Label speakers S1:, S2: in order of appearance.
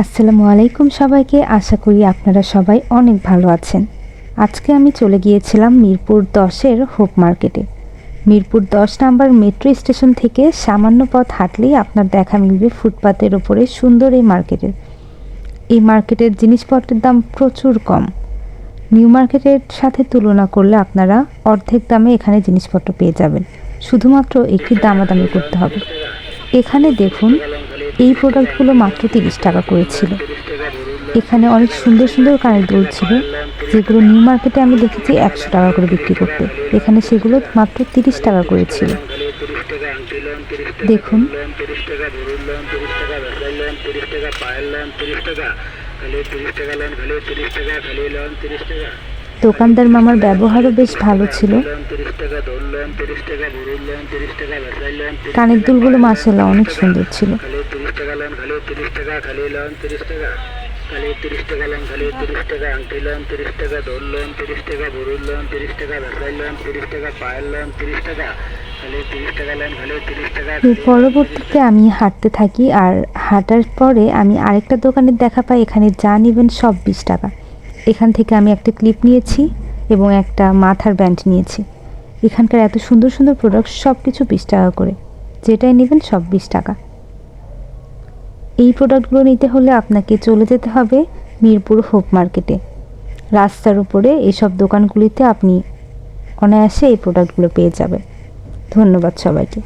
S1: আসসালামু আলাইকুম সবাইকে। আশা করি আপনারা সবাই অনেক ভালো আছেন। আজকে আমি চলে গিয়েছিলাম মিরপুর 10-এর হোপ মার্কেটে। মিরপুর 10 নাম্বার মেট্রো স্টেশন থেকে সামান্য পথ হাঁটলেই আপনার দেখা মিলবে ফুটপাতের ওপরে সুন্দর এই মার্কেটের। এই মার্কেটের জিনিসপত্রের দাম প্রচুর কম। নিউ মার্কেটের সাথে তুলনা করলে আপনারা অর্ধেক দামে এখানে জিনিসপত্র পেয়ে যাবেন। শুধুমাত্র একটি দামাদামি করতে হবে। এখানে দেখুন, এই প্রোডাক্টগুলো মাত্র 30 টাকা করেছিল। এখানে অনেক সুন্দর সুন্দর কানের দুল ছিল, যেগুলো নিউ মার্কেটে আমি দেখেছি 100 টাকা করে বিক্রি করতে। এখানে সেগুলো মাত্র 30 টাকা করেছিল। দেখুন, দোকানদার মামার ব্যবহারও বেশ ভালো ছিল। কানের দুলগুলো মাশাআল্লাহ অনেক সুন্দর ছিল। পরবর্তীতে আমি হাঁটতে থাকি, আর হাঁটার পরে আমি আরেকটা দোকানের দেখা পাই। এখানে যা নেবেন সব 20 টাকা। এখান থেকে আমি একটা ক্লিপ নিয়েছি এবং একটা মাথার ব্যান্ড নিয়েছি। এখানকার এত সুন্দর সুন্দর প্রোডাক্ট, সব কিছু 20 টাকা করে। যেটাই নেবেন সব 20 টাকা। এই প্রোডাক্টগুলো নিতে হলে আপনাকে চলে যেতে হবে মিরপুর হোপ মার্কেটে। রাস্তার উপরে এইসব দোকানগুলিতে আপনি অনায়াসে এই প্রোডাক্টগুলো পেয়ে যাবেন। ধন্যবাদ সবাইকে।